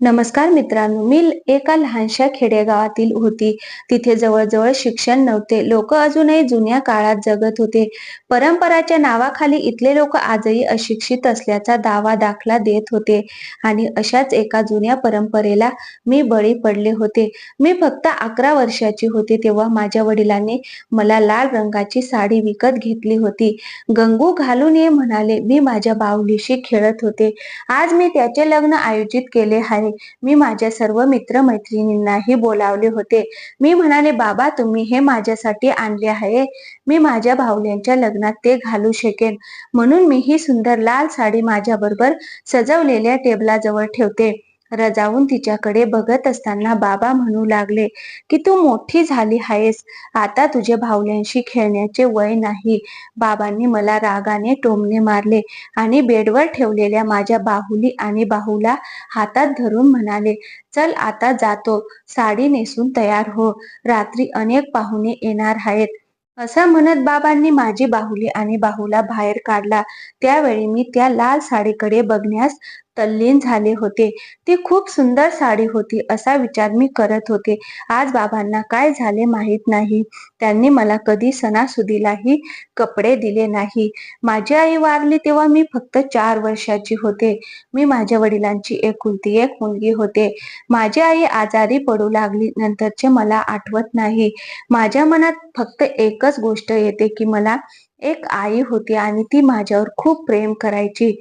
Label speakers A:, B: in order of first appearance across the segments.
A: नमस्कार मित्रांनो, मी एका लहानशा खेडेगावातील होती. तिथे जवळजवळ शिक्षण नव्हते. लोक अजूनही जुन्या काळात जगत होते. परंपराच्या नावाखाली इथले लोक आजही अशिक्षित असल्याचा दावा दाखला देत होते आणि अशाच एका जुन्या परंपरेला मी बळी पडले होते. मी फक्त 11 वर्षाची होते तेव्हा माझ्या वडिलांनी मला लाल रंगाची साडी विकत घेतली होती. गंगू घालून ये म्हणाले. मी माझ्या बाहुलीशी खेळत होते. आज मी त्याचे लग्न आयोजित केले आहे. मी माझ्या सर्व मित्र-मैत्रिणींनाही बोलावले होते. मी म्हणाले, "बाबा, तुम्ही हे माझ्यासाठी आणले आहे. मी माझ्या भावल्यांच्या लग्नात ते घालू शकेन. म्हणून मी ही सुंदर लाल साडी माझ्याबरोबर सजवलेल्या टेबलाजवळ ठेवते." रजावून तिच्याकडे बघत असताना बाबा म्हणू लागले, की "तू मोठी झाली आहेस. आता तुझे भावल्यांशी खेळण्याचे वय नाही." बाबांनी मला रागाने टोमणे मारले आणि बेडवर ठेवलेल्या माझ्या बाहुली आणि बाहुला हातात धरून म्हणाले, "चल आता जातो. साडी नेसून तयार हो. रात्री अनेक पाहुणे येणार आहेत." असं म्हणत बाबांनी माझी बाहुली आणि बाहुला बाहेर काढला. त्यावेळी मी त्या लाल साडीकडे बघण्यास तल्लीन झाले होते. ती खूप सुंदर साडी होती असा विचार मी करत होते. आज बाबांना काय झाले माहीत नाही. त्यांनी मला कधी सणासुदीलाही कपडे दिले नाही. माझी आई वारली तेव्हा मी फक्त 4 वर्षाची होते. मी माझ्या वडिलांची एकुलती एक मुलगी होते. माझी आई आजारी पडू लागली नंतरचे मला आठवत नाही. माझ्या मनात फक्त एकच गोष्ट येते की मला एक आई होती आणि ती माझ्यावर खूप प्रेम करायची.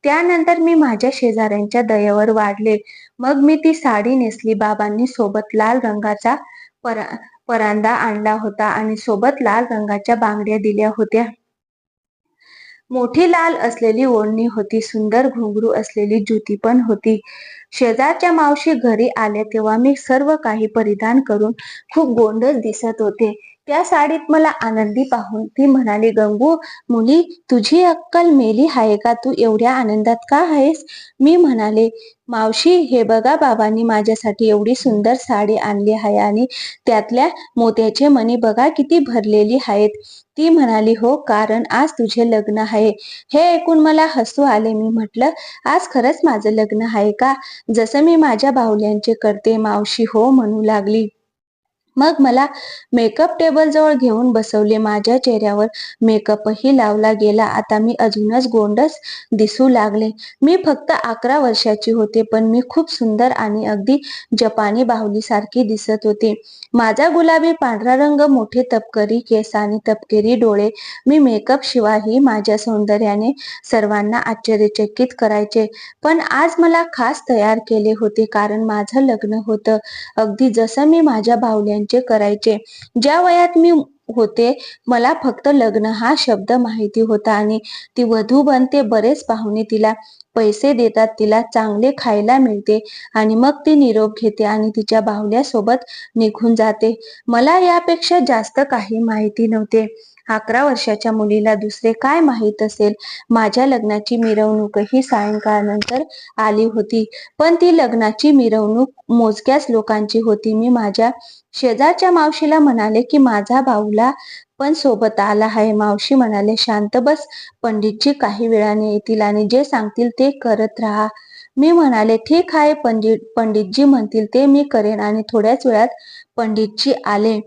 A: त्यानंतर मी माझ्या शेजाऱ्यांच्या दयेवर वाढले. मग मी ती साडी नेसली. बाबांनी सोबत लाल रंगाचा परा परांदा आणला होता आणि सोबत लाल रंगाच्या बांगड्या दिल्या होत्या. मोठी लाल असलेली ओढणी होती. सुंदर घुंगरू असलेली जुती पण होती. शेजारच्या मावशी घरी आल्या तेव्हा मी सर्व काही परिधान करून खूप गोंडस दिसत होते. त्या साडीत मला आनंदी पाहून ती म्हणाली, "गंगू, मुली, तुझी अक्कल मेली आहे का? तू एवढ्या आनंदात का आहेस?" मी म्हणाले, "मावशी, हे बघा, बाबांनी माझ्यासाठी एवढी सुंदर साडी आणली आहे आणि त्यातल्या मोत्याचे मणी बघा किती भरलेली आहेत." ती म्हणाली, "हो, कारण आज तुझे लग्न आहे." हे ऐकून मला हसू आले. मी म्हटलं, "आज खरंच माझं लग्न आहे का? जसं मी माझ्या बाहुल्यांचे करते." मावशी हो म्हणू लागली. मग मला मेकअप टेबल जवळ घेऊन बसवले. माझ्या चेहऱ्यावर मेकअपही लावला गेला. आता मी अजूनच गोंडस दिसू लागले. मी फक्त 11 वर्षाची होते, पण मी खूप सुंदर आणि अगदी जपानी बाहुलीसारखी दिसत होते. माझा गुलाबी पांढरा रंग, मोठे तपकिरी केस आणि तपकिरी डोळे. मी मेकअप शिवायही माझ्या सौंदर्याने सर्वांना आश्चर्यचकित करायचे. पण आज मला खास तयार केले होते कारण माझं लग्न होतं. अगदी जसं मी माझ्या बाहुल्यांचे करायचे. ज्या वयात मी होते, मला फक्त लग्न हा शब्द माहिती होता आणि ती वधू बनते, बरेच पाहुणे तिला पैसे देतात, तिला चांगले खायला मिळते आणि मग ती निरोप घेते आणि तिच्या बाहुल्यासोबत निघून जाते. मला यापेक्षा जास्त काही माहिती नव्हते. 11 वर्षाच्या मुलीला दुसरे काय माहीत असेल? माझ्या लग्नाची मिरवणूकही सायंकाळनंतर आली होती. पण ती लग्नाची मिरवणूक मोजक्याच लोकांची होती. मी माझ्या शेजारच्या मावशीला म्हणाले की माझा बाहुला पण सोबत आला आहे. मावशी म्हणाले, "शांत बस, पंडितजी काही वेळाने येतील आणि जे सांगतील ते करत राहा." मी म्हणाले, "ठीक आहे, पंडितजी म्हणतील ते मी करेन." आणि थोड्याच वेळात पंडितजी आले.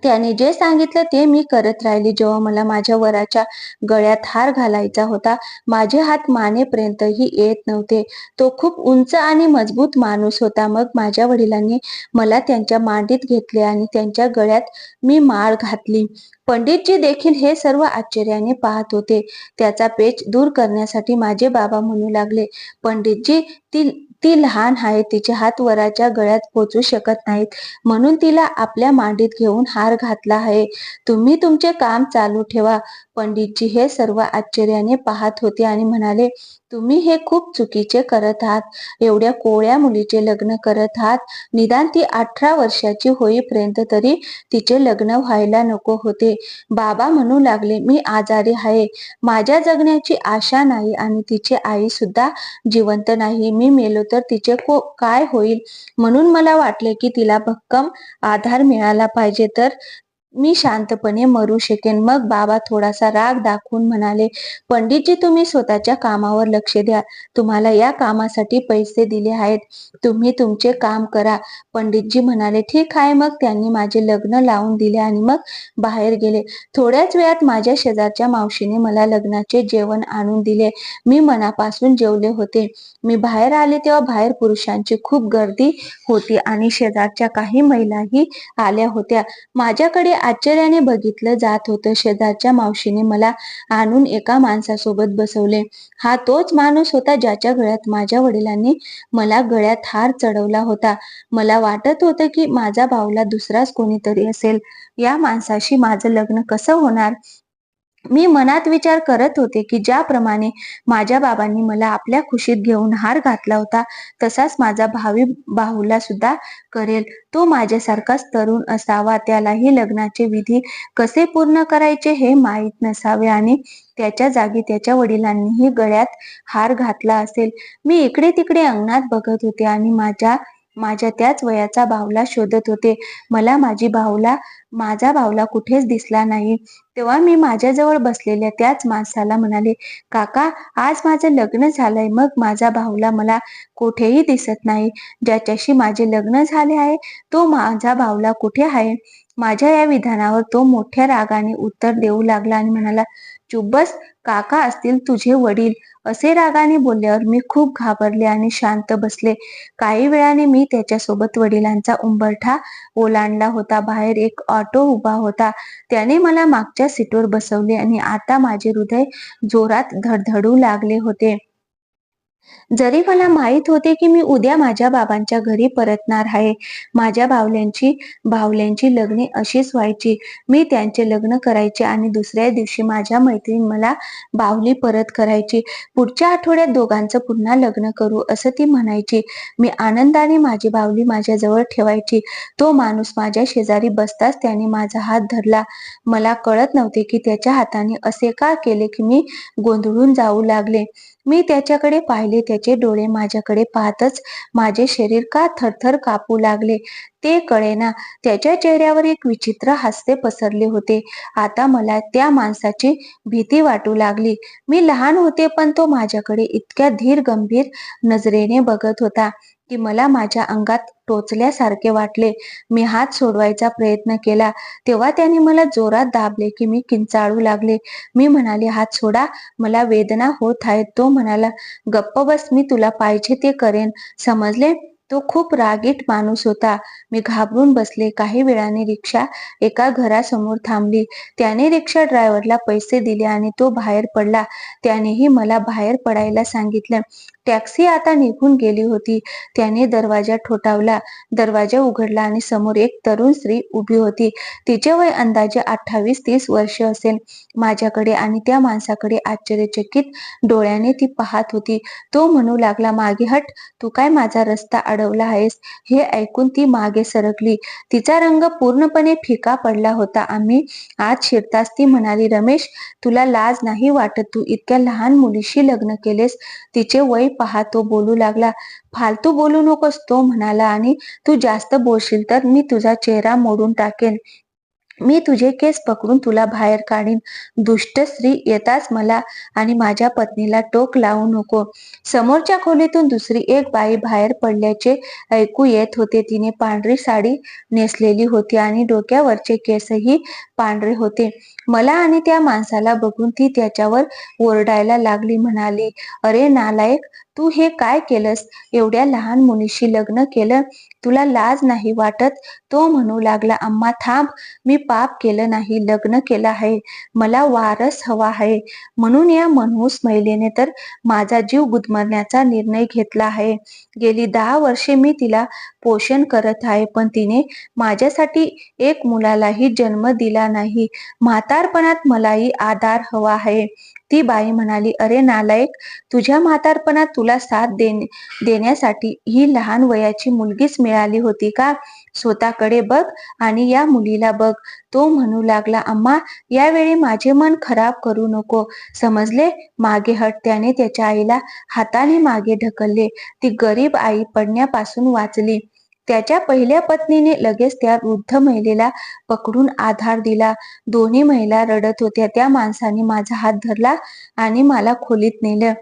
A: त्याने जे सांगितलं ते मी करत राहिले. जेव्हा मला माझ्या वराच्या गळ्यात हार घालायचा होता, माझे हात मानेपर्यंतही येत नव्हते. तो खूप उंच आणि मजबूत माणूस होता. मग माझ्या वडिलांनी मला त्यांच्या मांडीत घेतले आणि त्यांच्या गळ्यात मी माळ घातली. पंडितजी देखील हे सर्व आश्चर्याने पाहत होते. त्याचा पेच दूर करण्यासाठी माझे बाबा म्हणू लागले, "पंडितजी, ती ती लहान आहे. तिचे हात वराच्या गळ्यात पोहोचू शकत नाहीत. म्हणून तिला आपल्या मांडीत घेऊन हार घातला आहे. तुम्ही तुमचे काम चालू ठेवा." पंडितजी हे सर्व आश्चर्याने पाहत होते आणि म्हणाले, "तुम्ही हे खूप चुकीचे करत आहात. एवढ्या कोवळ्या मुलीचे लग्न करत आहात. निदान ती 18 वर्षाची होईपर्यंत तरी तिचे लग्न व्हायला नको होते." बाबा म्हणू लागले, "मी आजारी आहे. माझ्या जगण्याची आशा नाही आणि तिची आई सुद्धा जिवंत नाही. मी मेलो तर तिचे काय होईल? म्हणून मला वाटले की तिला भक्कम आधार मिळाला पाहिजे. तर मी शांतपणे मरू शकेन. मग बाबा थोडासा राग दाखवून म्हणाले, पंडितजी, तुम्ही स्वतःच्या कामावर लक्ष द्या. तुम्हाला या कामासाठी पैसे दिले आहेत. तुम्ही तुमचे काम करा. पंडितजी म्हणाले, ठीक आहे. मग त्यांनी माझे लग्न लावून दिले आणि मग बाहेर गेले. थोड्याच वेळात माझ्या शेजारच्या मावशीने मला लग्नाचे जेवण आणून दिले. मी मनापासून जेवले होते. मी बाहेर आले तेव्हा बाहेर पुरुषांची खूप गर्दी होती आणि शेजारच्या काही महिलाही आल्या होत्या. माझ्याकडे आश्चर्याने बघितलं जात होतं. शेजारच्या मावशीने मला आणून एका माणसासोबत बसवले. हा तोच माणूस होता ज्याच्या गळ्यात माझ्या वडिलांनी मला गळ्यात हार चढवला होता. मला वाटत होतं की माझा बाहुला दुसराच कोणीतरी असेल. या माणसाशी माझं लग्न कसं होणार? मी मनात विचार करत होते की ज्याप्रमाणे माझ्या बाबांनी मला आपल्या खुशीत घेऊन हार घातला होता, तसाच माझा भावी बाहुला सुद्धा करेल. तो माझ्यासारखाच तरुण असावा, त्यालाही लग्नाचे विधी कसे पूर्ण करायचे हे माहीत नसावे आणि त्याच्या जागी त्याच्या वडिलांनीही गळ्यात हार घातला असेल. मी इकडे तिकडे अंगणात बघत होते आणि माझ्या माझ्या त्याच वयाचा बाहुला शोधत होते. मला माझा बाहुला कुठेच दिसला नाही. तेव्हा मी माझ्याजवळ बसलेल्या त्याच माणसाला म्हणाले, काका, आज माझं लग्न झालंय, मग माझा बाहुला मला कुठेही दिसत नाही. ज्याच्याशी माझे लग्न झाले आहे तो माझा बाहुला कुठे आहे? माझ्या या विधानावर तो मोठ्या रागाने उत्तर देऊ लागला आणि म्हणाला, चुप बस, काका असतील तुझे वडील. असे रागाने बोलल्यावर मी खूप घाबरले आणि शांत बसले. काही वेळाने मी त्याच्यासोबत वडिलांचा उंबरठा ओलांडला होता. बाहेर एक ऑटो उभा होता. त्याने मला मागच्या सीटवर बसवले आणि आता माझे हृदय जोरात धडधडू लागले होते. जरी मला माहित होते की मी उद्या माझ्या बाबांच्या घरी परतणार आहे. माझ्या बाहुल्यांची लग्ने अशीच व्हायची. मी त्यांचे लग्न करायचे आणि दुसऱ्या दिवशी माझ्या मैत्रीण मला बाहुली परत करायची. पुढच्या आठवड्यात दोघांचं पुन्हा लग्न करू असं ती म्हणायची. मी आनंदाने माझी बाहुली माझ्याजवळ ठेवायची. तो माणूस माझ्या शेजारी बसताच त्याने माझा हात धरला. मला कळत नव्हते की त्याच्या हाताने असे का केले की मी गोंधळून जाऊ लागले. मी त्याच्याकडे पाहिले. त्याचे डोळे माझ्याकडे पाहतच माझे शरीर का थरथर कापू लागले ते कळेना. त्याच्या चेहऱ्यावर एक विचित्र हास्य पसरले होते. आता मला त्या माणसाची भीती वाटू लागली. मी लहान होते, पण तो माझ्याकडे इतक्या धीर गंभीर नजरेने बघत होता की मला माझ्या अंगात टोचल्यासारखे वाटले. मी हात सोडवायचा प्रयत्न केला तेव्हा त्याने मला जोरात दाबले की मी किंचाळू लागले. मी म्हणाले, हात सोडा, मला वेदना होत आहेत. तो म्हणाला, गप्प बस, मी तुला पाहिजे ते करेन, समजले? तो खूप रागीट माणूस होता. मी घाबरून बसले. काही वेळाने रिक्षा एका घरासमोर थांबली. त्याने रिक्षा ड्रायव्हरला पैसे दिले आणि तो बाहेर पडला. त्यानेही मला बाहेर पडायला सांगितलं. टॅक्सी आता निघून गेली होती. त्याने दरवाजा ठोठावला. दरवाजा उघडला आणि समोर एक तरुण स्त्री उभी होती. तिचे वय अंदाजे 28-30 वर्ष असेल. माझ्याकडे आणि त्या माणसाकडे आश्चर्यचकित डोळ्याने ती पाहत होती. तो म्हणू लागला, मागे हट, तू काय माझा रस्ता अडवला आहेस? हे ऐकून ती मागे सरकली. तिचा रंग पूर्णपणे फिका पडला होता. आम्ही आत शिरताच ती म्हणाली, रमेश, तुला लाज नाही वाटत? तू इतक्या लहान मुलीशी लग्न केलेस. तिचे वय पहा. तो बोलू लागला, फालतू बोलू नकोस, तो म्हणाला, आणि तू जास्त बोलशील तर मी तुझा चेहरा मोडून टाकेन. मी तुझे केस पकडून तुला बाहेर काढीन. दुष्ट स्त्री, येताच मला आणि माझ्या पत्नीला टोक लावू नको. समोरच्या खोलीतून दुसरी एक बाई बाहेर पडल्याचे ऐकू येत होते. तिने पांढरी साडी नेसलेली होती आणि डोक्यावरचे केसही पांढरे होते. मला आणि त्या माणसाला बघून ती त्याच्यावर ओरडायला लागली. म्हणाली, अरे नालायक, तू हे काय केलंस? एवढ्या लहान मुलीशी लग्न केलं? तुला लाज नाही वाटत? तो म्हणू लागला, अम्मा थांब, मी पाप केलं नाही, लग्न केलं आहे. मला वारस हवा आहे. म्हणून या मनहूस महिलेने तर माझा जीव गुदमरण्याचा निर्णय घेतला आहे. गेली 10 वर्षे मी तिला पोषण करत आहे, पण तिने माझ्यासाठी एक मुलालाही जन्म दिला नाही. म्हातारपणात मलाही आधार हवा आहे. ती बाई म्हणाली, अरे नालायक, तुझ्या म्हातारपणात तुला साथ देण्यासाठी ही लहान वयाची मुलगीच मिळाली होती का? स्वतःकडे बघ आणि या मुलीला बघ. तो म्हणू लागला, अम्मा, यावेळी माझे मन खराब करू नको, समजले? मागे हट. त्याने त्याच्या आईला हाताने मागे ढकलले. ती गरीब आई पडण्यापासून वाचली. त्याच्या पहिल्या पत्नीने लगेच त्या वृद्ध महिलेला पकडून आधार दिला. दोन्ही महिला रडत होत्या. त्या माणसाने माझा हात धरला आणि मला खोलीत नेलं.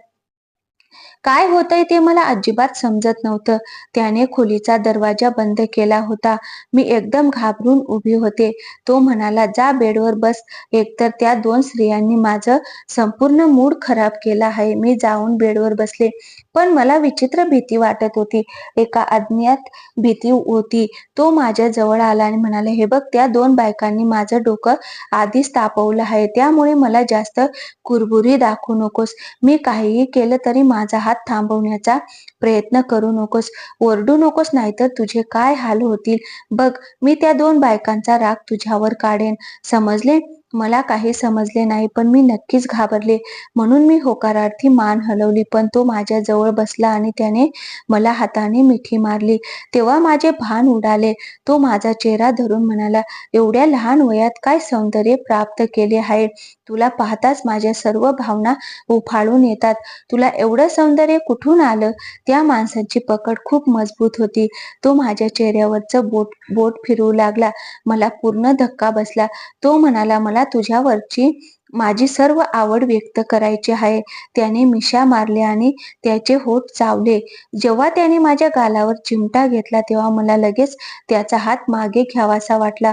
A: काय होतंय ते मला अजिबात समजत नव्हतं. त्याने खोलीचा दरवाजा बंद केला होता. मी एकदम घाबरून उभी होते. तो म्हणाला, "जा बेडवर बस." एकतर त्या दोन स्त्रियांनी माझं संपूर्ण मूड खराब केला आहे. मी जाऊन बेडवर बसले. पण मला विचित्र भीती वाटत होती. एका अज्ञात भीती होती. तो माझ्या जवळ आला आणि म्हणाला, "हे बघ, त्या दोन बायकांनी माझं डोकं आधीच तापवलं आहे. त्यामुळे मला जास्त कुरबुरी दाखवू नकोस. मी काहीही केलं तरी माझा हात थांबवण्याचा प्रयत्न करू नकोस. ओरडू नकोस, नाहीतर तुझे काय हाल होतील. बघ, मी त्या दोन बायकांचा राग तुझ्यावर काढेन. समजले?" मला काही समजले नाही, पण मी नक्कीच घाबरले. म्हणून मी होकारार्थी मान हलवली. पण तो माझ्या जवळ बसला आणि त्याने मला हाताने मिठी मारली. तेव्हा माझे भान उडाले. तो माझा चेहरा धरून म्हणाला, "एवढ्या लहान वयात काय सौंदर्य प्राप्त केले आहे. तुला पाहताच माझ्या सर्व भावना उफाळून येतात. तुला एवढं सौंदर्य कुठून आलं?" त्या माणसाची पकड खूप मजबूत होती. तो माझ्या चेहऱ्यावरचं बोट बोट फिरवू लागला. मला पूर्ण धक्का बसला. तो म्हणाला, "मला तुझ्यावरची माझी सर्व आवड व्यक्त करायची आहे." त्याने मिशा मारल्या आणि त्याचे होठ चावले. जेव्हा त्याने माझ्या गालावर चिमटा घेतला तेव्हा मला लगेच त्याचा हात मागे घ्यावासा वाटला.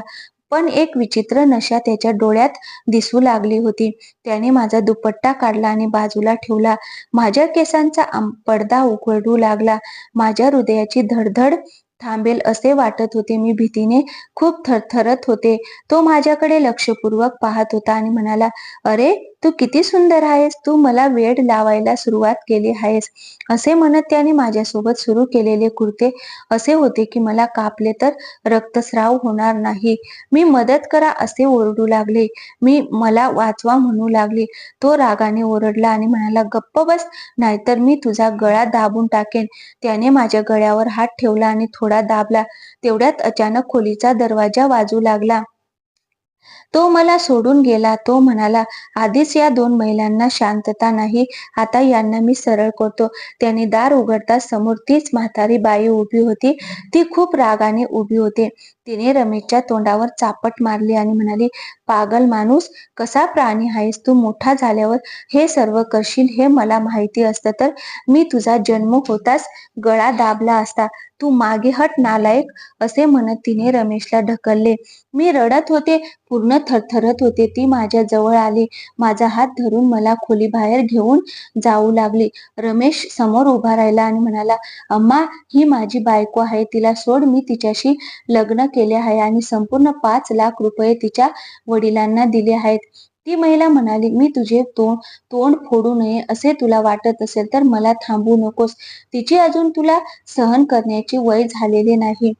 A: पण एक विचित्र नशा त्याच्या डोळ्यात दिसू लागली होती. त्याने माझा दुपट्टा काढला आणि बाजूला ठेवला. माझ्या केसांचा पडदा उघडू लागला. माझ्या हृदयाची धडधड थांबेल असे वाटत होते. मी भीतीने खूप थरथरत होते. तो माझ्याकडे लक्षपूर्वक पाहत होता आणि म्हणाला, "अरे, तू किती सुंदर आहेस. तू मला वेड लावायला सुरुवात केली आहेस." असे म्हणत त्याने माझ्यासोबत सुरू केलेले कृत्य असे होते की मला कापले तर रक्तस्राव होणार नाही. मी मदत करा असे ओरडू लागले. मला वाचवा म्हणू लागले. तो रागाने ओरडला आणि म्हणाला, "गप्प बस, नाहीतर मी तुझा गळा दाबून टाकेन." त्याने माझ्या गळ्यावर हात ठेवला आणि थोडा दाबला. तेवढ्यात अचानक खोलीचा दरवाजा वाजू लागला. तो मला सोडून गेला. तो म्हणाला, "आधीच या दोन महिलांना शांतता नाही. आता यांना मी सरळ करतो." त्याने दार उघडताच समोर तीच म्हातारी बाई उभी होती. ती खूप रागाने उभी होती. तिने रमेशच्या तोंडावर चापट मारली आणि म्हणाली, "पागल माणूस, कसा प्राणी आहेस तू. मोठा झाल्यावर हे सर्व करशील हे मला माहिती असतं तर मी तुझा जन्म होताच गळा दाबला असता. तू मागे हट नालायक." असे म्हणत तिने रमेशला ढकलले. मी रडत होते, पूर्ण थरथरत होते. ती माझ्या जवळ आली. माझा हात धरून मला खोलीबाहेर घेऊन जाऊ लागली. रमेश समोर उभा राहिला आणि म्हणाला, "अम्मा, ही माझी बायको आहे. तिला सोड. मी तिच्याशी लग्न केले आहे आणि संपूर्ण 5 लाख रुपये तिच्या वडिलांना दिले आहेत." ती महिला म्हणाली, "मी तुझे तोंड फोडू नये असे तुला वाटत असेल तर मला थांबवू नकोस. तिची अजून तुला सहन करण्याचे वय झालेले नाही.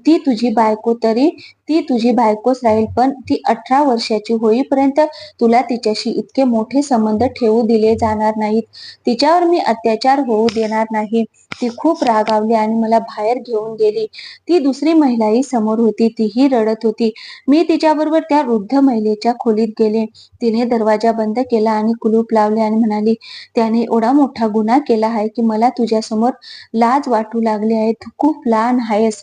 A: ती तुझी बायको तरी ती तुझी बायकोच राहील, पण ती 18 वर्षाची होईपर्यंत तुला तिच्याशी इतके मोठे संबंध ठेवू दिले जाणार नाहीत. तिच्यावर मी अत्याचार होऊ देणार नाही." ती खूप रागावली आणि मला बाहेर घेऊन गेली. ती दुसरी महिलाही समोर होती. तीही रडत होती. मी तिच्याबरोबर त्या वृद्ध महिलेच्या खोलीत गेले. तिने दरवाजा बंद केला आणि कुलूप लावले आणि म्हणाली, "त्याने एवढा मोठा गुन्हा केला आहे की मला तुझ्यासमोर लाज वाटू लागली आहे. तू खूप लहान आहेस.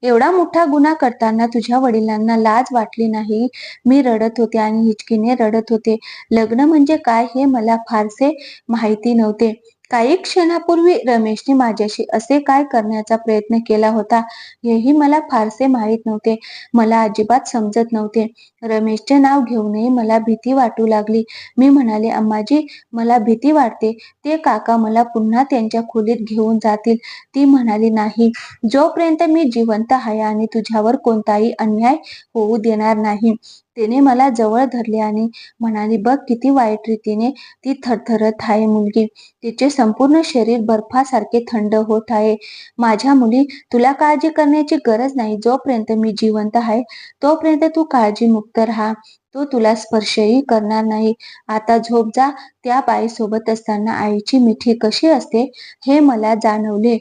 A: एवढा मोठा गुन्हा करताना तुझ्या वडिलांना लाज वाटली नाही." मी रडत होते आणि हिचकीने रडत होते. लग्न म्हणजे काय हे मला फारसे माहिती नव्हते. काही क्षणापूर्वी रमेशने माझ्याशी असे काय करण्याचा प्रयत्न केला होता हेही मला फारसे माहीत नव्हते. मला अजिबात समजत नव्हते. रमेशचे नाव घेऊनही मला भीती वाटू लागली. मी म्हणाले, "अम्माजी, मला भीती वाटते. ते काका मला पुन्हा त्यांच्या खोलीत घेऊन जातील." ती म्हणाली, "नाही. जोपर्यंत मी जिवंत आहे आणि तुझ्यावर कोणताही अन्याय होऊ देणार नाही." तिने मला जवळ धरले आणि म्हणाली, "बघ, किती वाईट रीतीने ती थरथरत आहे मुलगी. तिचे संपूर्ण शरीर बर्फासारखे थंड होत आहे. माझ्या मुली, तुला काळजी करण्याची गरज नाही. जोपर्यंत मी जिवंत आहे तोपर्यंत तू काळजीमुक्त राहा. तो तुला स्पर्शही करणार नाही. आता झोप जा." त्या बाईसोबत असताना आईची मिठी कशी असते हे मला जाणवले.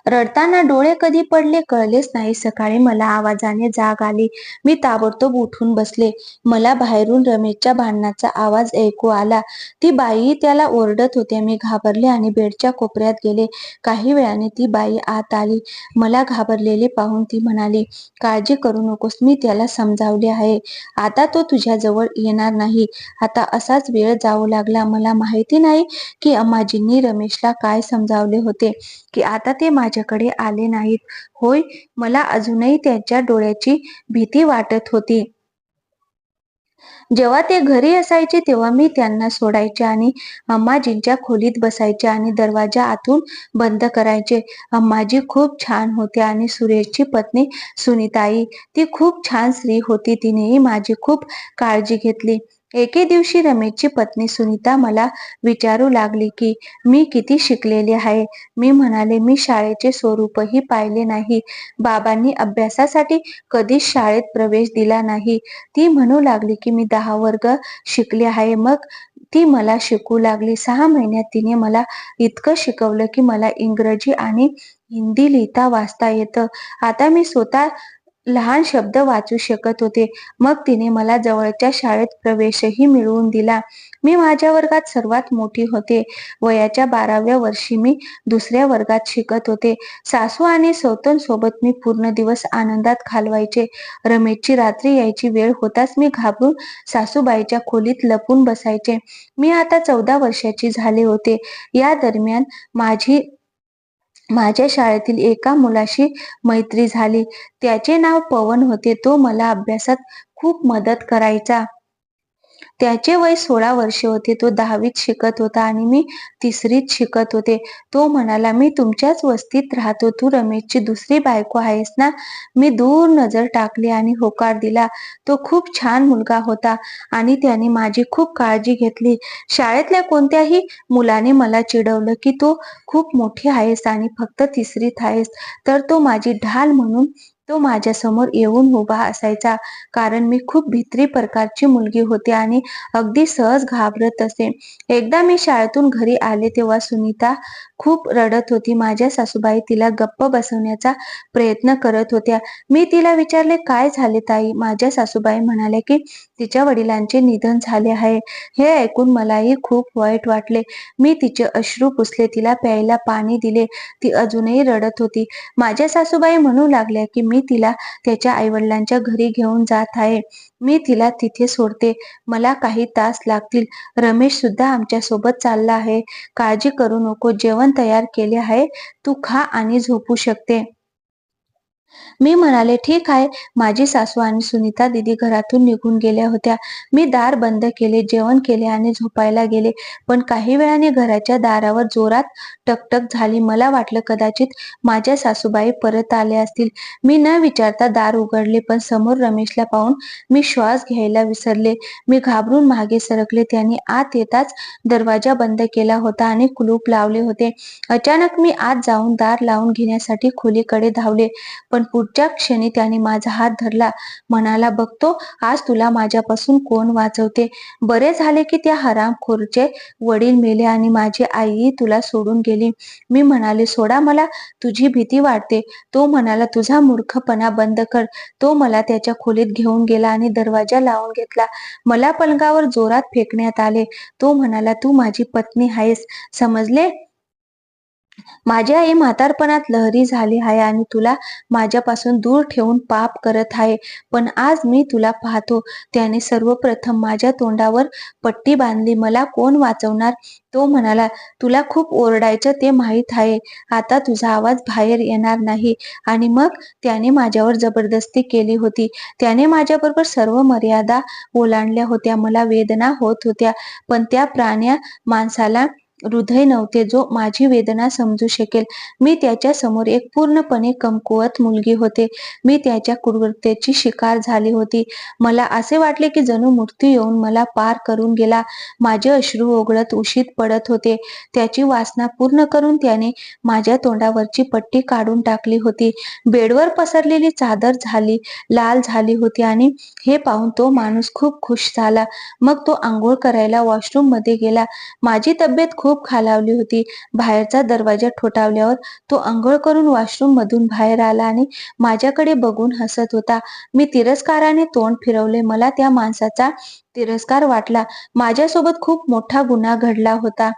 A: रडताना डोळे कधी पडले कळलेच नाही. सकाळी मला आवाजाने जाग आली. मी ताबडतोब उठून बसले. मला बाहेरून रमेशच्या भांडणाचा आवाज ऐकू आला. ती बाई त्याला ओरडत होती. मी घाबरले आणि बेडच्या कोपऱ्यात गेले. काही वेळाने ती बाई आत आली. मला घाबरलेले पाहून ती म्हणाली, "काळजी करू नकोस, मी त्याला समजावले आहे. आता तो तुझ्याजवळ येणार नाही." आता असाच वेळ जाऊ लागला. मला माहिती नाही की अम्माजींनी रमेशला काय समजावले होते की आता ते माझ्याकडे आले नाहीत. होय, मला अजूनही त्यांच्या डोळ्याची भीती वाटत होती. जेव्हा ते घरी असायचे तेव्हा मी त्यांना सोडायचे आणि अम्माजींच्या खोलीत बसायचे आणि दरवाजा आतून बंद करायचे. अम्माजी खूप छान होत्या आणि सुरेशची पत्नी सुनीताई, ती खूप छान स्त्री होती. तिनेही माझी खूप काळजी घेतली. एके दिवशी रमेशची पत्नी सुनीता मला विचारू लागली की मी किती शिकलेली आहे. मी म्हणाले, मी शाळेचे स्वरूपही पाहिले नाही. बाबांनी अभ्यासासाठी कधीच शाळेत प्रवेश दिला नाही. ती म्हणू लागली की मी 10 वर्ग शिकले आहे. मग ती मला शिकवू लागली. 6 महिन्यात तिने मला इतकं शिकवलं की मला इंग्रजी आणि हिंदी लिहिता वाचता येतं. आता मी स्वतः लहान शब्द वाचू शकत होते. मग तिने मला जवळच्या शाळेत प्रवेशही मिळवून दिला. मी माझ्या वर्गात सर्वात मोठी होते. वयाच्या 12व्या वर्षी मी दुसऱ्या वर्गात शिकत होते. सासू आणि सौतनसोबत मी पूर्ण दिवस आनंदात घालवायचे. रमेशची रात्री यायची वेळ होताच मी घाबरून सासूबाईच्या खोलीत लपून बसायचे. मी आता 14 वर्षाची झाले होते. या दरम्यान माझ्या शाळेतील एका मुलाशी मैत्री झाली. त्याचे नाव पवन होते. तो मला अभ्यासात खूप मदत करायचा. त्याचे वय 16 वर्षे होते. तो 10वीत शिकत होता आणि मी 3रीत शिकत होते. तो म्हणाला, "मी तुमच्याच वस्तीत राहतो. तू रमेशची दुसरी बायको आहेस ना?" मी दूर नजर टाकली आणि होकार दिला. तो खूप छान मुलगा होता आणि त्याने माझी खूप काळजी घेतली. शाळेतल्या कोणत्याही मुलाने मला चिडवलं की तू खूप मोठी आहेस आणि फक्त 3रीत आहेस, तर तो माझी ढाल म्हणून तो माझ्यासमोर येऊन उभा असायचा. कारण मी खूप भित्री प्रकारची मुलगी होते आणि अगदी सहज घाबरत असे. एकदा मी शाळेतून घरी आले तेव्हा सुनीता खूप रडत होती. माझ्या सासूबाई तिला गप्प बसवण्याचा प्रयत्न करत होत्या. मी तिला विचारले, "काय झाले ताई?" माझ्या सासूबाई म्हणाल्या की तिच्या वडिलांचे निधन झाले आहे. हे ऐकून मलाही खूप वाईट वाटले. मी तिचे अश्रू पुसले, तिला प्यायला पाणी दिले. ती अजूनही रडत होती. माझ्या सासूबाई म्हणू लागल्या की मी तिला त्याच्या आईवडिलांच्या घरी घेऊन जात आहे. मी तिला तिथे सोडते. मला काही तास लागतील. रमेश सुद्धा आमच्या सोबत चालला आहे. काळजी करू नको. जेवण तयार केले आहे. तू खा आणि झोपू शकते. मी म्हणाले, "ठीक आहे." माझी सासू आणि सुनीता दीदी घरातून निघून गेल्या होत्या. मी दार बंद केले, जेवण केले आणि झोपायला गेले. पण काही वेळाने घराच्या दारावर जोरात टकटक झाली. मला वाटलं कदाचित माझ्या सासूबाई परत आल्या असतील. मी न विचारता दार उघडले, पण समोर रमेशला पाहून मी श्वास घ्यायला विसरले. मी घाबरून मागे सरकले. त्याने आत येताच दरवाजा बंद केला होता आणि कुलूप लावले होते. अचानक मी आत जाऊन दार लावून घेण्यासाठी खोलीकडे धावले. पण पुढच्या क्षणी त्याने माझा हात धरला. म्हणाला, "बघतो आज तुला माझ्यापासून कोण वाचवते. बरे झाले की त्या हरामखोरचे वडील मेले आणि माझी आईही तुला सोडून गेली." मी म्हणाले, "सोडा मला, तुझी भीती वाटते." तो म्हणाला, "तुझा मूर्खपणा बंद कर." तो मला त्याच्या खोलीत घेऊन गेला आणि दरवाजा लावून घेतला. मला पलंगावर जोरात फेकण्यात आले. तो म्हणाला, "तू माझी पत्नी आहेस, समजले? माझी आई म्हातारपणात लहरी झाली आहे आणि तुला माझ्यापासून दूर ठेवून पाप करत आहे. पण आज मी तुला पाहतो." त्याने सर्वप्रथम माझ्या तोंडावर पट्टी बांधली. "मला कोण वाचवणार?" तो म्हणाला, "तुला खूप ओरडायचं ते माहीत आहे. आता तुझा आवाज बाहेर येणार नाही." आणि मग त्याने माझ्यावर जबरदस्ती केली होती. त्याने माझ्याबरोबर सर्व मर्यादा ओलांडल्या होत्या. मला वेदना होत होत्या, पण त्या प्राण्या माणसाला हृदय नव्हते जो माझी वेदना समजू शकेल. मी त्याच्या समोर एक पूर्णपणे कमकुवत मुलगी होते. मी त्याच्या क्रूरतेची शिकार झाली होती. मला असे वाटले की जणू मृत्यू येऊन मला पार करून गेला. माझे अश्रू ओघळत उशीत पडत होते. त्याची वासना पूर्ण करून त्याने माझ्या तोंडावरची पट्टी काढून टाकली होती. बेडवर पसरलेली चादर लाल झाली होती आणि हे पाहून तो माणूस खूप खुश झाला. मग तो अंघोळ करायला वॉशरूम मध्ये गेला. माझी तब्येत खूप खूप खालावली होती. बाहेरचा दरवाजा ठोठावल्यावर तो अंघोळ करून वॉशरूम मधून बाहेर आला आणि माझ्याकडे बघून हसत होता. मी तिरस्काराने तोंड फिरवले. मला त्या माणसाचा तिरस्कार वाटला. माझ्यासोबत खूप मोठा गुन्हा घडला होता.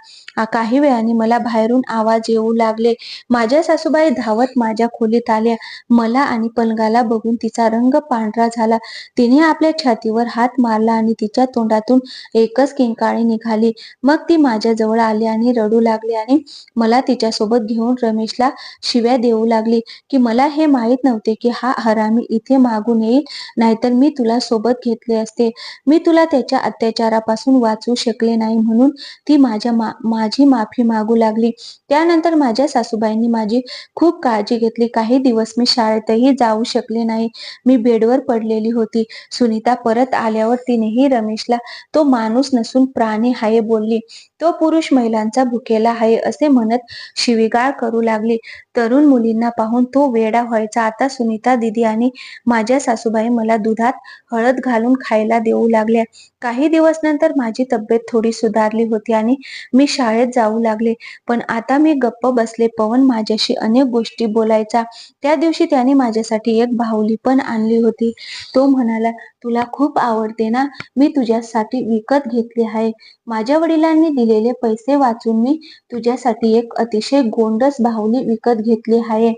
A: काही वेळाने मला बाहेरून आवाज येऊ लागले. माझ्या सासूबाई धावत माझ्या खोलीत आल्या. मला आणि पलंगाला बघून तिचा रंग पांढरा झाला. तिने आपल्या छातीवर हात मारला आणि तिच्या तोंडातून एकच किंकाळी निघाली. मग ती माझ्या जवळ आली आणि रडू लागली आणि मला तिच्यासोबत घेऊन रमेशला शिव्या देऊ लागली की मला हे माहीत नव्हते की हा हरामी इथे मागून येईल, नाहीतर मी तुला सोबत घेतले असते. मी तुला त्याच्या अत्याचारापासून वाचवू शकले नाही म्हणून ती माझी माफी मागू लागली. त्यानंतर माझ्या सासूबाईंनी माझी खूप काळजी घेतली. काही दिवस मी शाळेतही जाऊ शकले नाही. मी बेडवर पडलेली होती. सुनीता परत आल्यावर तिनेही रमेशला तो माणूस नसून प्राणी आहे बोलली. तो पुरुष महिलांचा भुकेला आहे असे म्हणत शिवीगाळ करू लागली. तरुण मुलींना पाहून तो वेडा व्हायचा. आता सुनीता दीदी आणि माझ्या सासूबाई मला दुधात हळद घालून खायला देऊ लागल्या. काही दिवस नंतर माझी तब्येत थोडी सुधारली होती आणि मी शाळेत जाऊ लागले. पण आता मी गप्प बसले. पवन माझ्याशी अनेक गोष्टी बोलायचा. त्या दिवशी त्याने माझ्यासाठी एक बाहुली पण आणली होती. तो म्हणाला, तुला खूप आवडते ना, मी तुझ्यासाठी विकत घेतली आहे. माझ्या वडिलांनी दिलेले पैसे वाचून मी तुझ्यासाठी एक अतिशय गोंडस बाहुली विकत घेतली आहे.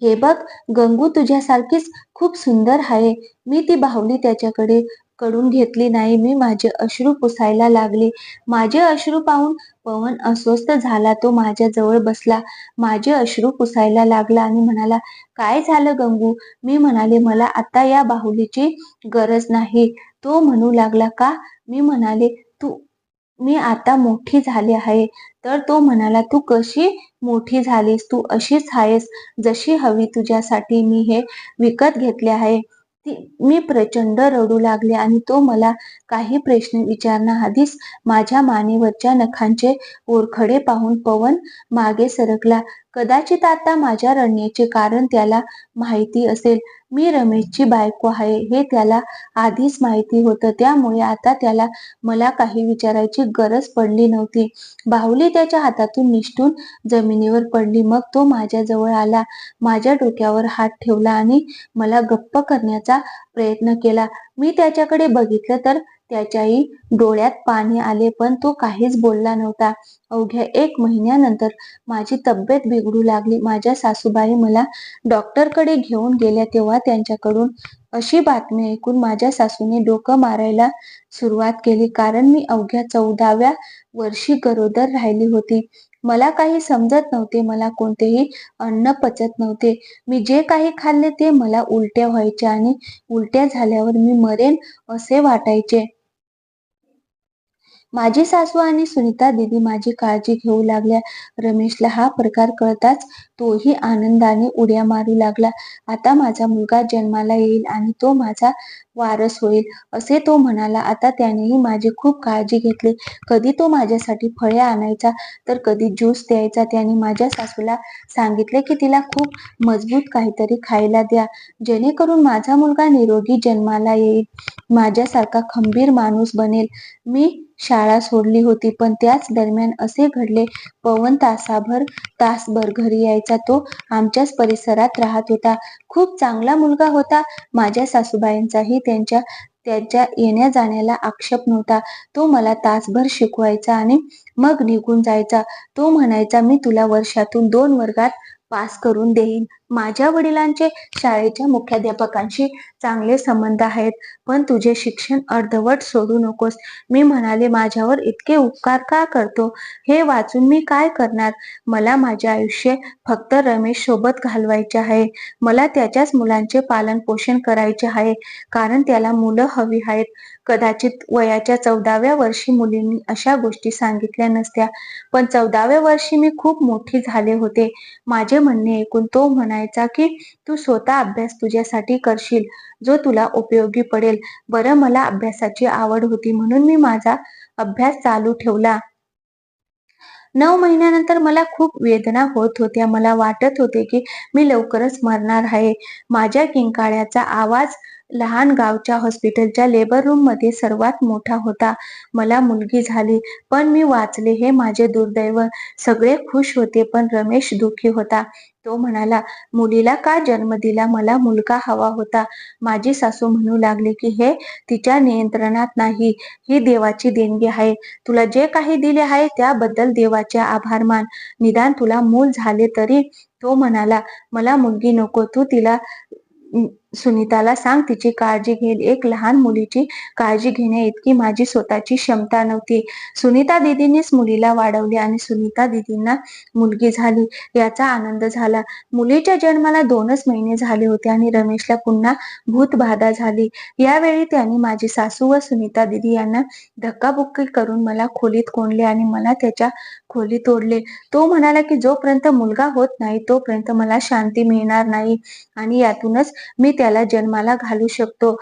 A: हे बघ गंगू, तुझ्यासारखीच खूप सुंदर आहे. मी ती बाहुली त्याच्याकडे कडून घेतली नाही. मी माझे अश्रू पुसायला लागली. माझे अश्रू पाहून पवन अस्वस्थ झाला. तो माझ्या जवळ बसला, माझे अश्रू पुसायला लागला आणि म्हणाला, काय झालं गंगू? मी म्हणाले, मला आता या बाहुलीची गरज नाही. तो म्हणू लागला, का? मी म्हणाले, तू मी आता मोठी झाली आहे. तर तो म्हणाला, तू कशी मोठी झालीस? तू अशीच आहेस जशी हवी. तुझ्यासाठी मी हे विकत घेतले आहे. मी प्रचंड रडू लागले आणि तो मला काही प्रश्न विचारण्याआधीच माझ्या मानेवरच्या नखांचे ओरखडे पाहून पवन मागे सरकला. कदाचित आता माझ्या रडण्याचे कारण त्याला माहिती असेल. मी रमेशची बायको आहे हे त्याला आधीच माहिती होतं. त्यामुळे आता त्याला मला काही विचारायची गरज पडली नव्हती. बाहुली त्याच्या हातातून निसटून जमिनीवर पडली. मग तो माझ्या जवळ आला, माझ्या डोक्यावर हात ठेवला आणि मला गप्प करण्याचा प्रयत्न केला. मी त्याच्याकडे बघितलं तर त्याच्याही डोळ्यात पाणी आले, पण तो काहीच बोलला नव्हता. अवघ्या 1 महिन्यानंतर माझी तब्येत बिघडू लागली. माझ्या सासूबाई मला डॉक्टरकडे घेऊन गेल्या. तेव्हा त्यांच्याकडून अशी बातमी ऐकून माझ्या सासूने डोकं मारायला सुरुवात केली. कारण मी अवघ्या 14व्या वर्षी गरोदर राहिली होती. मला काही समजत नव्हते. मला कोणतेही अन्न पचत नव्हते. मी जे काही खाल्ले ते मला उलट्या व्हायच्या आणि उलट्या झाल्यावर मी मरेन असे वाटायचे. माझी सासू आणि सुनीता दीदी माझी काळजी घेऊ लागल्या. रमेशला हा प्रकार कळताच तोही आनंदाने उड्या मारू लागला. आता माझा मुलगा जन्माला येईल आणि तो माझा वारस होईल असे तो म्हणाला. आता त्यानेही माझी खूप काळजी घेतली. कधी तो माझ्यासाठी फळे आणायचा तर कधी ज्यूस द्यायचा. त्याने माझ्या सासूला सांगितले की तिला खूप मजबूत काहीतरी खायला द्या, जेणेकरून माझा मुलगा निरोगी जन्माला येईल, माझ्यासारखा खंबीर माणूस बनेल. मी शाळा सोडली होती, पण त्याच दरम्यान असे घडले. पवन तासभर घरी यायचा. तो आमच्याच परिसरात राहत होता. खूप चांगला मुलगा होता. माझ्या सासूबाईंचाही त्याच्या येण्या जाण्याला आक्षेप नव्हता. तो मला तासभर शिकवायचा आणि मग निघून जायचा. तो म्हणायचा, मी तुला वर्षातून 2 वर्गात पास करून देईन. माझ्या वडिलांचे शाळेच्या मुख्याध्यापकांशी चांगले संबंध आहेत, पण तुझे शिक्षण अर्धवट सोडू नकोस. मी म्हणाले, माझ्यावर इतके उपकार का करतो? हे वाचून मी काय करणार? मला माझे आयुष्य फक्त रमेश सोबत घालवायचे आहे. मला त्याच्याच मुलांचे पालन पोषण करायचे आहे, कारण त्याला मुलं हवी आहेत. कदाचित वयाच्या 14व्या वर्षी मुलींनी अशा गोष्टी सांगितल्या नसत्या, पण 14व्या वर्षी मी खूप मोठी झाले होते. माझे म्हणणे ऐकून तो म्हणायचा की तू स्वतः अभ्यास तुझ्यासाठी करशील, जो तुला उपयोगी पडेल. बरं, मला अभ्यासाची आवड होती म्हणून मी माझा अभ्यास चालू ठेवला. 9 महिन्यानंतर मला खूप वेदना होत होत्या. मला वाटत होते की मी लवकरच मरणार आहे. माझ्या किंकाळ्याचा आवाज लहान गावच्या हॉस्पिटलच्या लेबर रूम मध्ये सर्वात मोठा होता. मला मुलगी झाली, पण मी वाचले हे माझे दुर्दैव. सगळे खुश होते, पण रमेश दुःखी होता. तो म्हणाला, मुलीला का जन्म दिला? मला मुलगा हवा होता. माझी सासू म्हणू लागली की हे तिच्या नियंत्रणात नाही, ही देवाची देणगी आहे. तुला जे काही दिले आहे त्याबद्दल देवाचे आभार मान. निदान तुला मूल झाले तरी. तो म्हणाला, मला मुलगी नको. तू तिला सुनीताला सांग, तिची काळजी घेईल. एक लहान मुलीची काळजी घेण्याइतकी माझी स्वतःची क्षमता नव्हती. सुनीता दीदींनीच मुलीला वाढवले आणि सुनीता दीदींना मुलगी झाली. याचा आनंद झाला. मुलीच्या जन्माला 2च महिने झाले होते आणि रमेशला पुन्हा भूतबाधा झाली. यावेळी त्यांनी माझी सासू व सुनीता दीदी यांना धक्काबुक्की करून मला खोलीत कोंडले आणि मला त्याच्या खोलीत ओढले. तो म्हणाला की जोपर्यंत मुलगा होत नाही तोपर्यंत मला शांती मिळणार नाही आणि यातूनच मी त्याला जन्माला घालू शकतो.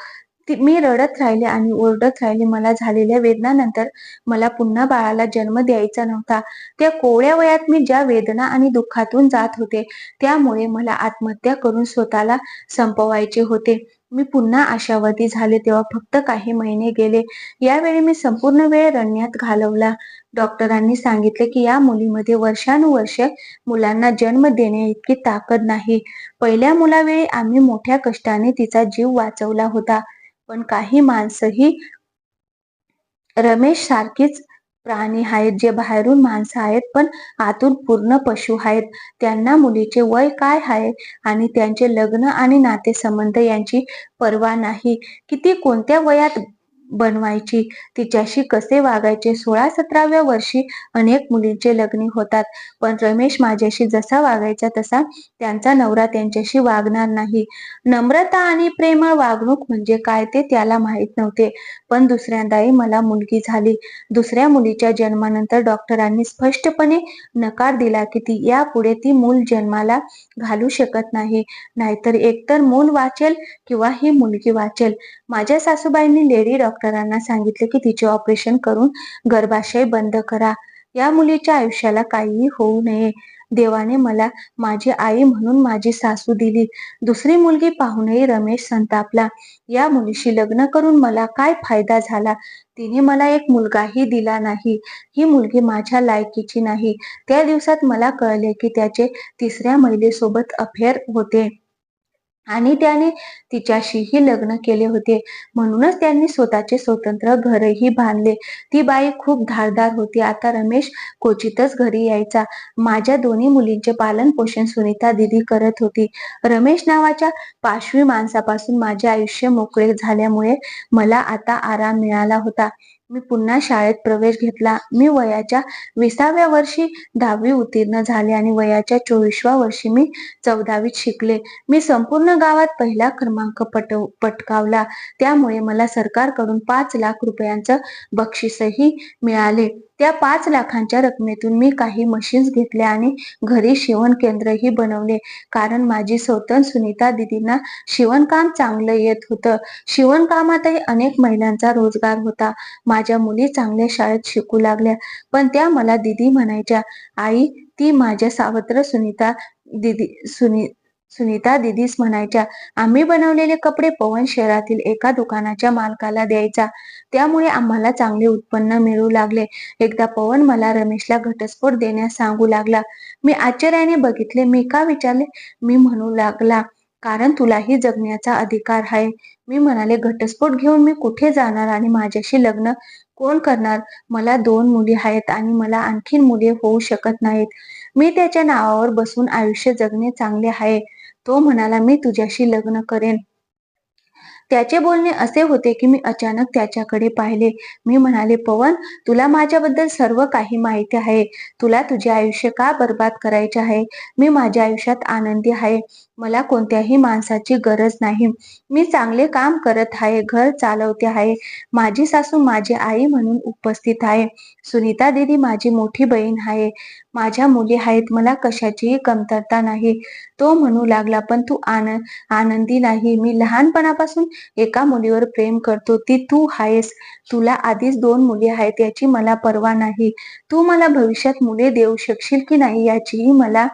A: मी रडत राहिले आणि ओरडत राहिले. मला झालेल्या वेदनानंतर मला पुन्हा बाळाला जन्म द्यायचा नव्हता. त्या कोवळ्या वयात मी ज्या वेदना आणि दुःखातून जात होते त्यामुळे मला आत्महत्या करून स्वतःला संपवायचे होते. मी पुन्हा आशावादी झाले. तेव्हा फक्त काही महिने गेले. यावेळी मी संपूर्ण वेळ रडण्यात घालवला. डॉक्टरांनी सांगितले की या मुलीमध्ये वर्षानुवर्षे मुलांना जन्म देण्याइतकी ताकद नाही. पहिल्या मुलावेळी आम्ही मोठ्या कष्टाने तिचा जीव वाचवला होता. पण काही माणसंही रमेश सारखीच प्राणी आहेत, जे बाहेरून माणसं आहेत पण आतून पूर्ण पशु आहेत. त्यांना मुलीचे वय काय आहे आणि त्यांचे लग्न आणि नातेसंबंध यांची पर्वा नाही. किती कोणत्या वयात बनवायची, तिच्याशी कसे वागायचे. 16-17व्या वर्षी अनेक मुलींचे लग्न होतात, पण रमेश माझ्याशी जसा वागायचा तसा त्यांचा नवरा त्यांच्याशी वागणार नाही. नम्रता आणि प्रेमळ वागणूक म्हणजे काय ते त्याला माहित नव्हते. पण दुसऱ्यांदाही मला मुलगी झाली. दुसऱ्या मुलीच्या जन्मानंतर डॉक्टरांनी स्पष्टपणे नकार दिला की ती यापुढे ती मूल जन्माला घालू शकत नाही. नाहीतर एकतर मूल वाचेल किंवा ही मुलगी वाचेल. माझ्या सासूबाईंनी लेडी डॉक्टरांना सांगितले की तिचे ऑपरेशन करून गर्भाशय बंद करा. या मुलीच्या आयुष्याला काहीही होऊ नये. देवाने मला माझी आई म्हणून माझी सासू दिली. दुसरी मुलगी पाहूनही रमेश संतापला. या मुलीशी लग्न करून मला काय फायदा झाला? तिने मला एक मुलगाही दिला नाही. ही मुलगी माझ्या लायकीची नाही. त्या दिवसात मला कळले की त्याचे 3ऱ्या महिलेसोबत अफेअर होते आणि त्याने तिच्याशीही लग्न केले होते. म्हणूनच त्यांनी स्वतःचे स्वतंत्र घरही बांधले. ती बाई खूप धारदार होती. आता रमेश क्वचितच घरी यायचा. माझ्या दोन्ही मुलींचे पालन पोषण सुनीता दीदी करत होती. रमेश नावाच्या पाशवी माणसापासून माझे आयुष्य मोकळे झाल्यामुळे मला आता आराम मिळाला होता. मी पुन्हा शाळेत प्रवेश घेतला. मी वयाच्या 20व्या वर्षी 10वी उत्तीर्ण झाले आणि वयाच्या 24व्या वर्षी मी 14वीत शिकले. मी संपूर्ण गावात पहिला क्रमांक पटकावला. त्यामुळे मला सरकारकडून 5 लाख रुपयांचं बक्षीसही मिळाले. त्या 5 लाखांच्या रकमेतून मी काही मशीन्स घेतल्या आणि घरी शिवण केंद्रही बनवले. कारण माझी सौतन सुनीता दीदींना शिवणकाम चांगलं येत होतं. शिवणकामातही अनेक महिलांचा रोजगार होता. माझ्या मुली चांगल्या शाळेत शिकू लागल्या, पण त्या मला दीदी म्हणायच्या. आई ती माझ्या सावत्र सुनीता दीदीच म्हणायच्या. आम्ही बनवलेले कपडे पवन शहरातील एका दुकानाच्या मालकाला द्यायचा. त्यामुळे आम्हाला चांगले उत्पन्न मिळू लागले. एकदा पवन मला रमेशला घटस्फोट देण्यास सांगू लागला. मी आश्चर्याने बघितले. मी का विचारले? मी म्हणू लागला, कारण तुलाही जगण्याचा अधिकार आहे. मी म्हणाले, घटस्फोट घेऊन मी कुठे जाणार आणि माझ्याशी लग्न कोण करणार? मला 2 मुली आहेत आणि मला आणखीन मुले होऊ शकत नाहीत. मी त्याच्या नावावर बसून आयुष्य जगणे चांगले आहे. तो म्हणाला, मी तुझ्याशी लग्न करेन. त्याचे बोलणे असे होते की मी अचानक त्याच्याकडे पाहिले. मी म्हणाले, पवन तुला माझ्याबद्दल सर्व काही माहिती आहे. तुला तुझे आयुष्य का बर्बाद करायचे आहे? मी माझ्या आयुष्यात आनंदी आहे. मला कोणत्याही माणसाची गरज नाही. मी चांगले काम करत आहे, घर चालवते आहे. माझी सासू माझी आई म्हणून उपस्थित आहे. सुनीता दीदी माझी मोठी बहीण आहे. माझ्या मुली आहेत. मला कशाचीही कमतरता नाही. तो म्हणू लागला, पण तू आनंदी नाही. मी लहानपणापासून एका मुलीवर प्रेम करतो, ती तू आहेस. तुला आधीच 2 मुली आहेत याची मला पर्वा नाही. तू मला भविष्यात मुले देऊ शकशील की नाही याचीही मला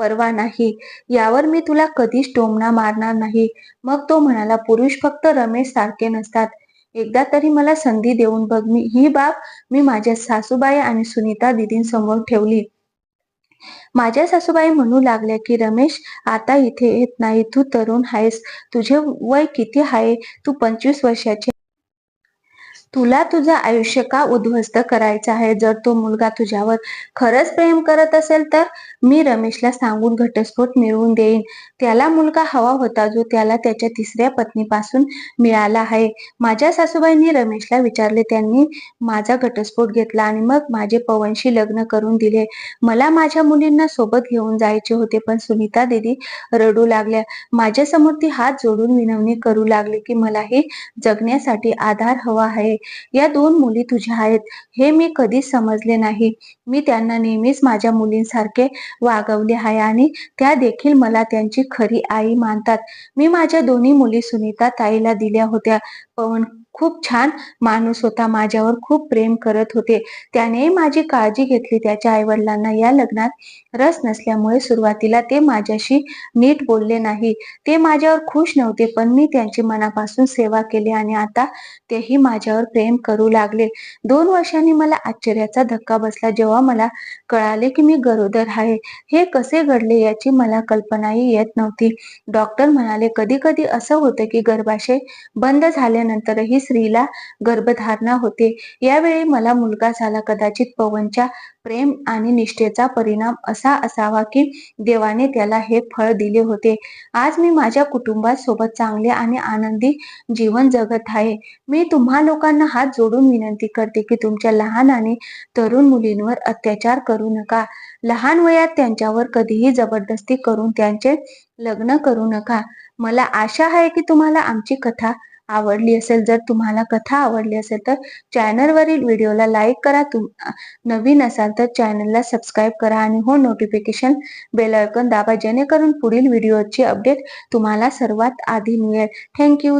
A: पर्वा नाही. यावर मी तुला कधीच टोमणा मारणार नाही. मग तो म्हणाला, पुरुष फक्त रमेश सारखे नसतात. एकदा तरी मला संधी देऊन बघ. ही बाब मी माझ्या सासूबाई आणि सुनीता दीदींसमोर ठेवली. माझ्या सासूबाई म्हणू लागल्या की रमेश आता इथे येत नाही. तू तरुण आहेस. तुझे वय किती आहे? तू 25 वर्षाची. तुला तुझं आयुष्य का उद्ध्वस्त करायचं आहे? जर तो मुलगा तुझ्यावर खरंच प्रेम करत असेल तर मी रमेशला सांगून घटस्फोट मिळवून देईन. त्याला मुलगा हवा होता जो त्याला त्याच्या तिसऱ्या पत्नीपासून मिळाला आहे. माझ्या सासूबाईंनी रमेशला विचारले. त्यांनी माझा घटस्फोट घेतला आणि मग माझे पवनशी लग्न करून दिले. मला माझ्या मुलींना सोबत घेऊन जायचे होते, पण सुनीता दीदी रडू लागल्या. माझ्यासमोर ती हात जोडून विनवणी करू लागली की मलाही जगण्यासाठी आधार हवा आहे. या 2 मुली तुझ्या आहेत हे मी कधीच समजले नाही. मी त्यांना नेहमीच माझ्या मुलींसारखे वागवले आहे आणि त्या देखील मला त्यांची खरी आई मानतात. मी माझ्या दोन्ही मुली सुनीता ताईला दिल्या होत्या. पवन खूप छान माणूस होता. माझ्यावर खूप प्रेम करत होते. त्याने माझी काळजी घेतली. त्याच्या आईवडिलांना या लग्नात रस नसल्यामुळे सुरुवातीला ते माझ्याशी नीट बोलले नाही. ते माझ्यावर खुश नव्हते, पण मी त्यांची मनापासून सेवा केली आणि आता तेही माझ्यावर प्रेम करू लागले. 2 वर्षांनी मला आश्चर्याचा धक्का बसला जेव्हा मला कळाले की मी गरोदर आहे. हे कसे घडले याची मला कल्पनाही येत नव्हती. डॉक्टर म्हणाले, कधी-कधी असं होतं की गर्भाशय बंद झाल्यानंतरही स्त्रीला गर्भधारणा होते. यावेळी मला मुलगा झाला. कदाचित पवनच्या प्रेम आणि निष्ठेचा परिणाम असा असावा की देवाने त्याला हे फळ दिले होते. आज मी माझ्या कुटुंबासोबत चांगले आणि आनंदी जीवन जगत आहे. मी तुम्हा लोकांना हात जोडून विनंती करते की तुमच्या लहान आणि तरुण मुलींवर अत्याचार करू नका. लहान वयात त्यांच्यावर कधीही जबरदस्ती करून त्यांचे लग्न करू नका. मला आशा आहे की तुम्हाला आमची कथा आवडली असेल. जर तुम्हाला कथा आवडली असेल तर चॅनलवरील व्हिडिओला लाईक करा. नवीन असाल तर चॅनलला सबस्क्राईब करा आणि हो नोटिफिकेशन बेल आयकॉन दाबा जेणेकरून पुढील व्हिडिओची अपडेट तुम्हाला सर्वात आधी मिळेल. थँक्यू.